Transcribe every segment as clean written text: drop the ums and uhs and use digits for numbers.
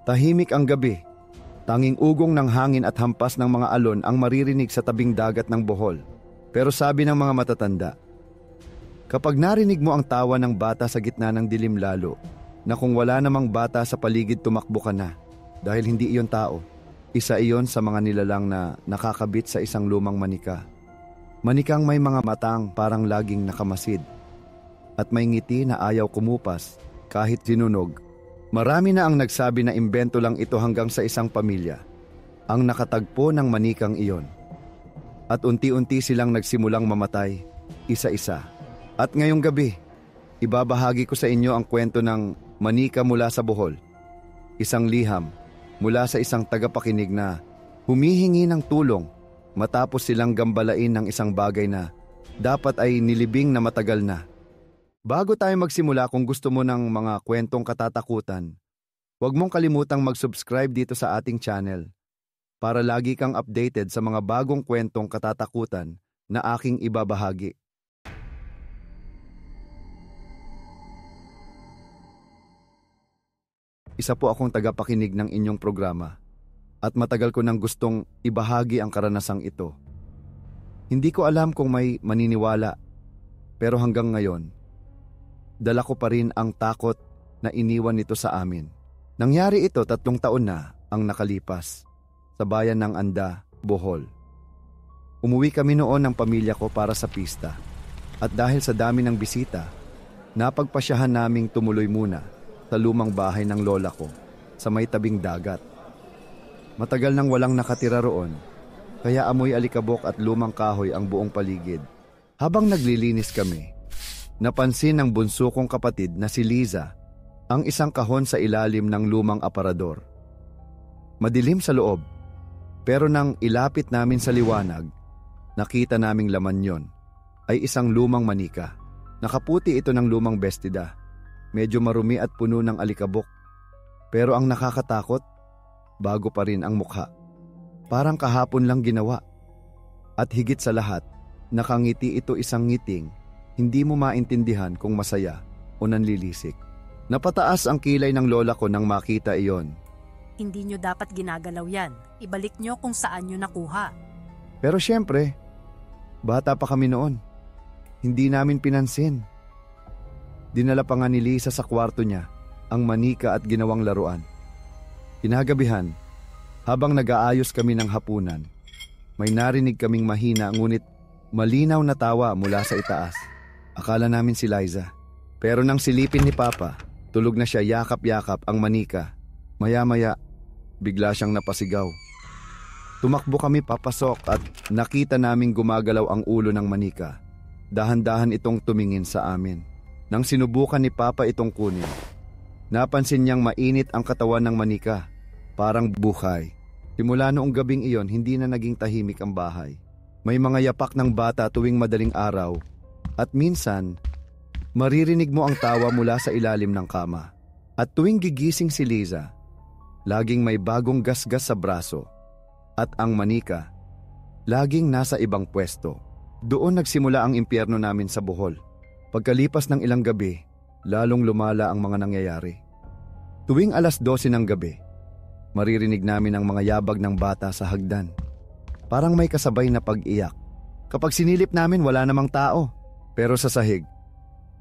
Tahimik ang gabi. Tanging ugong ng hangin at hampas ng mga alon ang maririnig sa tabing dagat ng Bohol. Pero sabi ng mga matatanda, kapag narinig mo ang tawa ng bata sa gitna ng dilim lalo, na kung wala namang bata sa paligid tumakbo ka na, dahil hindi iyon tao. Isa iyon sa mga nilalang na nakakabit sa isang lumang manika. Manikang may mga matang parang laging nakamasid, at may ngiti na ayaw kumupas kahit sinunog. Marami na ang nagsabi na imbento lang ito hanggang sa isang pamilya ang nakatagpo ng manikang iyon. At unti-unti silang nagsimulang mamatay, isa-isa. At ngayong gabi, ibabahagi ko sa inyo ang kwento ng manika mula sa Bohol. Isang liham mula sa isang tagapakinig na humihingi ng tulong matapos silang gambalain ng isang bagay na dapat ay nilibing na matagal na. Bago tayo magsimula, kung gusto mo ng mga kwentong katatakutan, huwag mong kalimutang mag-subscribe dito sa ating channel para lagi kang updated sa mga bagong kwentong katatakutan na aking ibabahagi. Isa po akong tagapakinig ng inyong programa at matagal ko nang gustong ibahagi ang karanasang ito. Hindi ko alam kung may maniniwala, pero hanggang ngayon, dala ko pa rin ang takot na iniwan nito sa amin. Nangyari ito 3 taon na ang nakalipas sa bayan ng Anda, Bohol. Umuwi kami noon ng pamilya ko para sa pista. At dahil sa dami ng bisita, napagpasyahan naming tumuloy muna sa lumang bahay ng lola ko sa may tabing dagat. Matagal nang walang nakatira roon, kaya amoy alikabok at lumang kahoy ang buong paligid. Habang naglilinis kami, napansin ng bunso kong kapatid na si Liza ang isang kahon sa ilalim ng lumang aparador. Madilim sa loob, pero nang ilapit namin sa liwanag, nakita naming laman yon ay isang lumang manika. Nakaputi ito ng lumang bestida, medyo marumi at puno ng alikabok. Pero ang nakakatakot, bago pa rin ang mukha. Parang kahapon lang ginawa. At higit sa lahat, nakangiti ito isang ngiting hindi mo maintindihan kung masaya o nanlilisik. Napataas ang kilay ng lola ko nang makita iyon. Hindi nyo dapat ginagalaw yan. Ibalik nyo kung saan nyo nakuha. Pero syempre, bata pa kami noon. Hindi namin pinansin. Dinala pa nga ni Lisa sa kwarto niya ang manika at ginawang laruan. Kinagabihan, habang nag-aayos kami ng hapunan, may narinig kaming mahina ngunit malinaw na tawa mula sa itaas. Akala namin si Liza. Pero nang silipin ni Papa, tulog na siya yakap-yakap ang manika. Maya-maya, bigla siyang napasigaw. Tumakbo kami papasok at nakita naming gumagalaw ang ulo ng manika. Dahan-dahan itong tumingin sa amin. Nang sinubukan ni Papa itong kunin, napansin niyang mainit ang katawan ng manika, parang buhay. Simula noong gabing iyon, hindi na naging tahimik ang bahay. May mga yapak ng bata tuwing madaling araw at minsan, maririnig mo ang tawa mula sa ilalim ng kama. At tuwing gigising si Liza, laging may bagong gasgas sa braso at ang manika, laging nasa ibang pwesto. Doon nagsimula ang impyerno namin sa Bohol. Pagkalipas ng ilang gabi, lalong lumala ang mga nangyayari. Tuwing 12:00 ng gabi, maririnig namin ang mga yabag ng bata sa hagdan. Parang may kasabay na pag-iyak. Kapag sinilip namin, wala namang tao. Pero sa sahig,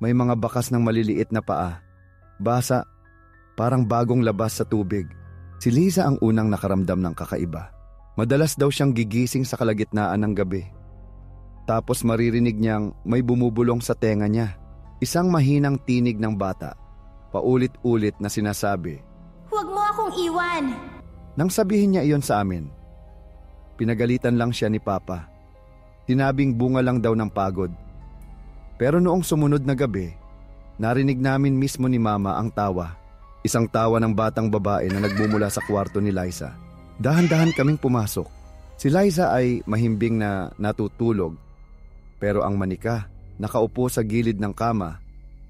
may mga bakas ng maliliit na paa. Basa, parang bagong labas sa tubig. Si Liza ang unang nakaramdam ng kakaiba. Madalas daw siyang gigising sa kalagitnaan ng gabi. Tapos maririnig niyang may bumubulong sa tenga niya. Isang mahinang tinig ng bata, paulit-ulit na sinasabi, "Huwag mo akong iwan!" Nang sabihin niya iyon sa amin, pinagalitan lang siya ni Papa. Sinabing bunga lang daw ng pagod. Pero noong sumunod na gabi, narinig namin mismo ni Mama ang tawa. Isang tawa ng batang babae na nagmumula sa kwarto ni Liza. Dahan-dahan kaming pumasok. Si Liza ay mahimbing na natutulog. Pero ang manika, nakaupo sa gilid ng kama,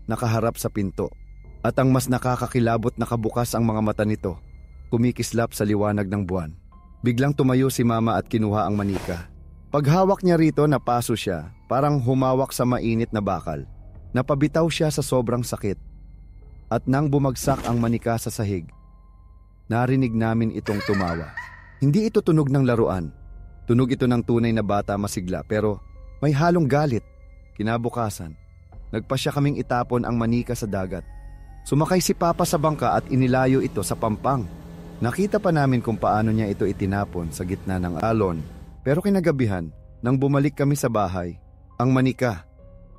nakaharap sa pinto. At ang mas nakakakilabot na kabukas ang mga mata nito, kumikislap sa liwanag ng buwan. Biglang tumayo si Mama at kinuha ang manika. Paghawak niya rito, napaso siya, parang humawak sa mainit na bakal. Napabitaw siya sa sobrang sakit. At nang bumagsak ang manika sa sahig, Narinig namin itong tumawa. Hindi ito tunog ng laruan. Tunog ito ng tunay na bata masigla pero may halong galit. Kinabukasan, nagpasya kaming itapon ang manika sa dagat. Sumakay si Papa sa bangka at inilayo ito sa pampang. Nakita pa namin kung paano niya ito itinapon sa gitna ng alon. Pero kinagabihan, nang bumalik kami sa bahay, ang manika,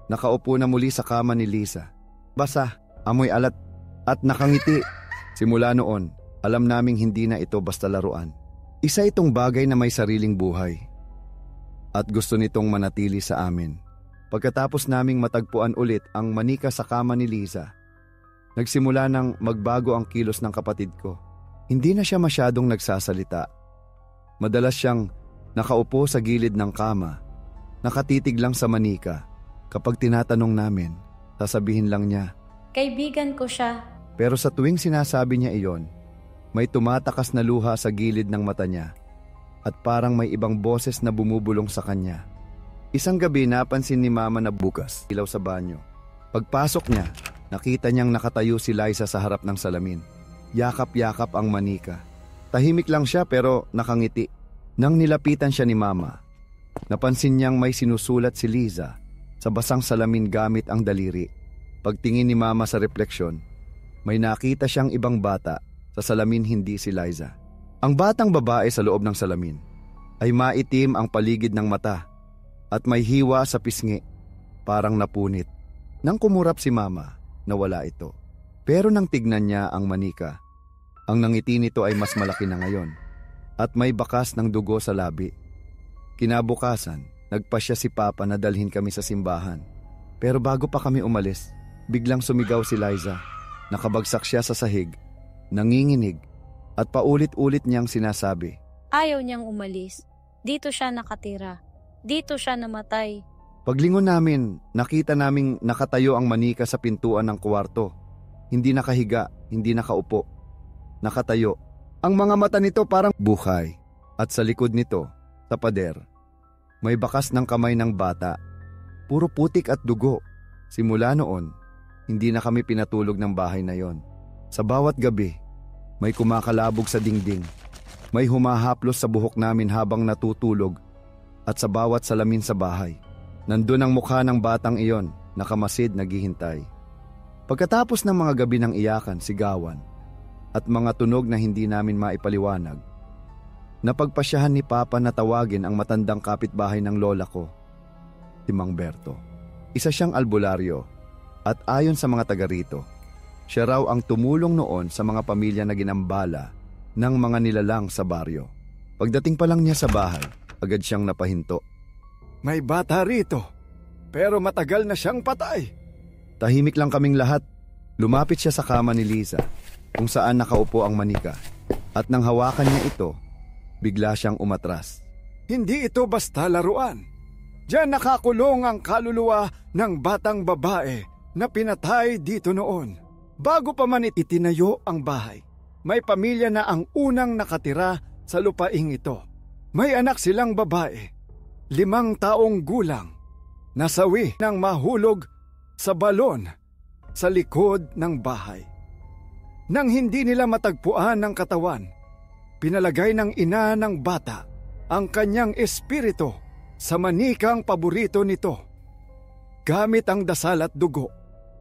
nakaupo na muli sa kama ni Lisa. Basa, amoy alat, at nakangiti. Simula noon, alam naming hindi na ito basta laruan. Isa itong bagay na may sariling buhay. At gusto nitong manatili sa amin. Pagkatapos naming matagpuan ulit ang manika sa kama ni Lisa, nagsimula nang magbago ang kilos ng kapatid ko. Hindi na siya masyadong nagsasalita. Madalas siyang nakaupo sa gilid ng kama, nakatitig lang sa manika. Kapag tinatanong namin, sasabihin lang niya, Kaibigan ko siya. pero sa tuwing sinasabi niya iyon, may tumatakas na luha sa gilid ng mata niya at parang may ibang boses na bumubulong sa kanya. Isang gabi napansin ni Mama na bukas ilaw sa banyo. Pagpasok niya, nakita niyang nakatayo si Liza sa harap ng salamin. Yakap-yakap ang manika. Tahimik lang siya pero nakangiti. Nang nilapitan siya ni Mama, napansin niyang may sinusulat si Liza sa basang salamin gamit ang daliri. Pagtingin ni Mama sa refleksyon, may nakita siyang ibang bata sa salamin, hindi si Liza. Ang batang babae sa loob ng salamin ay maitim ang paligid ng mata at may hiwa sa pisngi, parang napunit. Nang kumurap si Mama, nawala ito. Pero nang tignan niya ang manika, ang nangiti nito ay mas malaki na ngayon at may bakas ng dugo sa labi. Kinabukasan, nagpasya si Papa na dalhin kami sa simbahan. Pero bago pa kami umalis, biglang sumigaw si Liza. Nakabagsak siya sa sahig, nanginginig, at paulit-ulit niyang sinasabi, Ayaw niyang umalis. Dito siya nakatira. Dito siya namatay. Paglingon namin, nakita naming nakatayo ang manika sa pintuan ng kwarto. Hindi nakahiga, hindi nakaupo. Nakatayo. Ang mga mata nito parang buhay. At sa likod nito, sa pader, may bakas ng kamay ng bata. Puro putik at dugo. Simula noon, hindi na kami pinatulog ng bahay na yon. Sa bawat gabi, may kumakalabog sa dingding. May humahaplos sa buhok namin habang natutulog. At sa bawat salamin sa bahay, nandun ang mukha ng batang iyon, nakamasid, naghihintay. Pagkatapos ng mga gabi ng iyakan, sigawan, at mga tunog na hindi namin maipaliwanag, napagpasyahan ni Papa na tawagin ang matandang kapitbahay ng lola ko, si Mang Berto. Isa siyang albularyo, at ayon sa mga taga rito, siya raw ang tumulong noon sa mga pamilya na ginambala ng mga nilalang sa baryo. Pagdating pa lang niya sa bahay, agad siyang napahinto. May bata rito, pero matagal na siyang patay. Tahimik lang kaming lahat. Lumapit siya sa kama ni Lisa, kung saan nakaupo ang manika. At nang hawakan niya ito, bigla siyang umatras. Hindi ito basta laruan. Diyan nakakulong ang kaluluwa ng batang babae na pinatay dito noon. Bago pa man itinayo ang bahay, may pamilya na ang unang nakatira sa lupaing ito. May anak silang babae, 5 taong gulang, nasawi ng mahulog sa balon sa likod ng bahay. Nang hindi nila matagpuan ng katawan, pinalagay ng ina ng bata ang kanyang espiritu sa manikang paborito nito. Gamit ang dasal at dugo,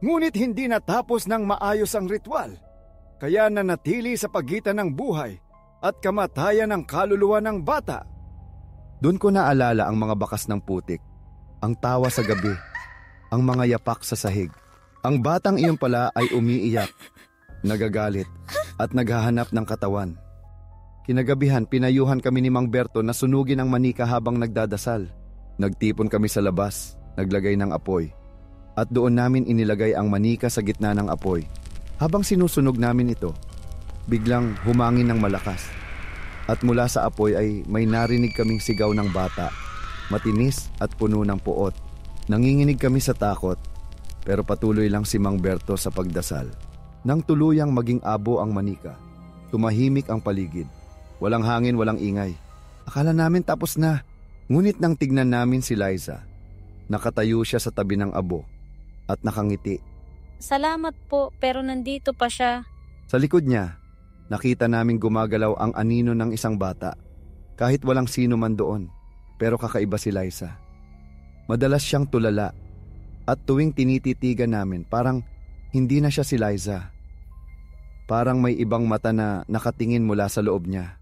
ngunit hindi natapos ng maayos ang ritual, kaya nanatili sa pagitan ng buhay at kamatayan ng kaluluwa ng bata. Doon ko naalala ang mga bakas ng putik, ang tawa sa gabi, ang mga yapak sa sahig. Ang batang iyon pala ay umiiyak, nagagalit, at naghahanap ng katawan. Kinagabihan, pinayuhan kami ni Mang Berto na sunugin ang manika habang nagdadasal. Nagtipon kami sa labas, naglagay ng apoy, at doon namin inilagay ang manika sa gitna ng apoy. Habang sinusunog namin ito, biglang humangin ng malakas. At mula sa apoy ay may narinig kaming sigaw ng bata, matinis at puno ng puot. Nanginginig kami sa takot, pero patuloy lang si Mang Berto sa pagdasal. Nang tuluyang maging abo ang manika, tumahimik ang paligid. Walang hangin, walang ingay. Akala namin tapos na. Ngunit nang tignan namin si Liza, nakatayo siya sa tabi ng abo at nakangiti. Salamat po, pero nandito pa siya. Sa likod niya, nakita naming gumagalaw ang anino ng isang bata. Kahit walang sino man doon, pero kakaiba si Liza. Madalas siyang tulala at tuwing tinititigan namin parang hindi na siya si Liza. Parang may ibang mata na nakatingin mula sa loob niya.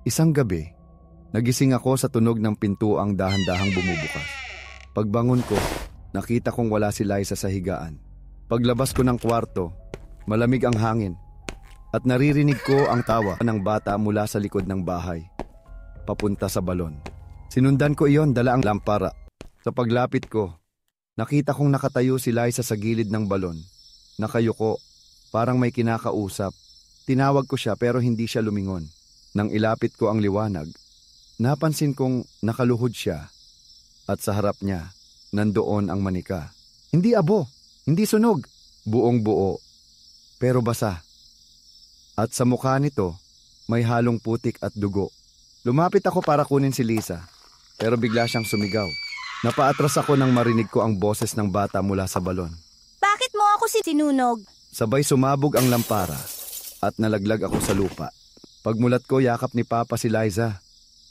Isang gabi, nagising ako sa tunog ng pintuang dahan-dahang bumubukas. Pagbangon ko, nakita kong wala si Liza sa higaan. Paglabas ko ng kwarto, malamig ang hangin at naririnig ko ang tawa ng bata mula sa likod ng bahay, papunta sa balon. Sinundan ko iyon, dala ang lampara. Sa paglapit ko, nakita kong nakatayo si Liza sa gilid ng balon. Nakayuko, parang may kinakausap. Tinawag ko siya pero hindi siya lumingon. Nang ilapit ko ang liwanag, napansin kong nakaluhod siya at sa harap niya, nandoon ang manika. Hindi abo, hindi sunog, buong buo, pero basa. At sa mukha nito, may halong putik at dugo. Lumapit ako para kunin si Liza, pero bigla siyang sumigaw. Napaatras ako nang marinig ko ang boses ng bata mula sa balon. Bakit mo ako sinunog? Sabay sumabog ang lampara at nalaglag ako sa lupa. Pagmulat ko, yakap ni Papa si Liza.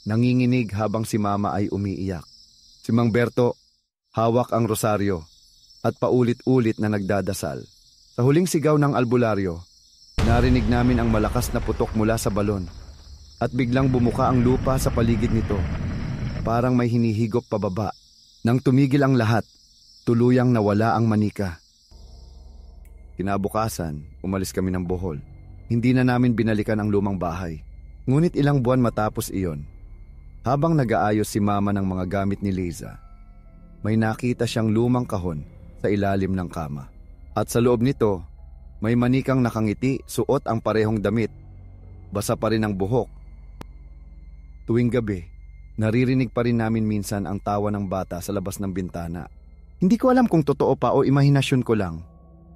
Nanginginig habang si Mama ay umiiyak. Si Mang Berto, hawak ang rosaryo at paulit-ulit na nagdadasal. Sa huling sigaw ng albularyo, narinig namin ang malakas na putok mula sa balon at biglang bumuka ang lupa sa paligid nito. Parang may hinihigop pababa. Nang tumigil ang lahat, tuluyang nawala ang manika. Kinabukasan, umalis kami ng Bohol. Hindi na namin binalikan ang lumang bahay. Ngunit ilang buwan matapos iyon, habang nag-aayos si Mama ng mga gamit ni Liza, may nakita siyang lumang kahon sa ilalim ng kama. At sa loob nito, may manikang nakangiti, suot ang parehong damit. Basa pa rin ang buhok. Tuwing gabi, naririnig pa rin namin minsan ang tawa ng bata sa labas ng bintana. Hindi ko alam kung totoo pa o imahinasyon ko lang.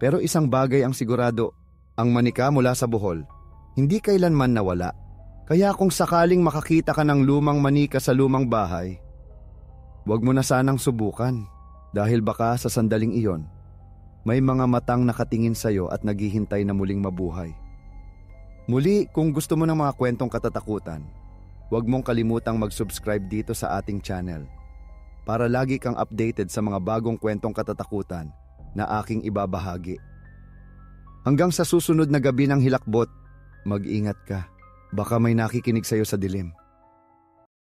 Pero isang bagay ang sigurado, ang manika mula sa Bohol, hindi kailanman nawala. Kaya kung sakaling makakita ka ng lumang manika sa lumang bahay, huwag mo na sanang subukan. Dahil baka sa sandaling iyon, may mga matang nakatingin sa'yo at naghihintay na muling mabuhay. Muli, kung gusto mo ng mga kwentong katatakutan, huwag mong kalimutang mag-subscribe dito sa ating channel para lagi kang updated sa mga bagong kwentong katatakutan na aking ibabahagi. Hanggang sa susunod na gabi ng hilakbot, mag-ingat ka. Baka may nakikinig sa'yo sa dilim.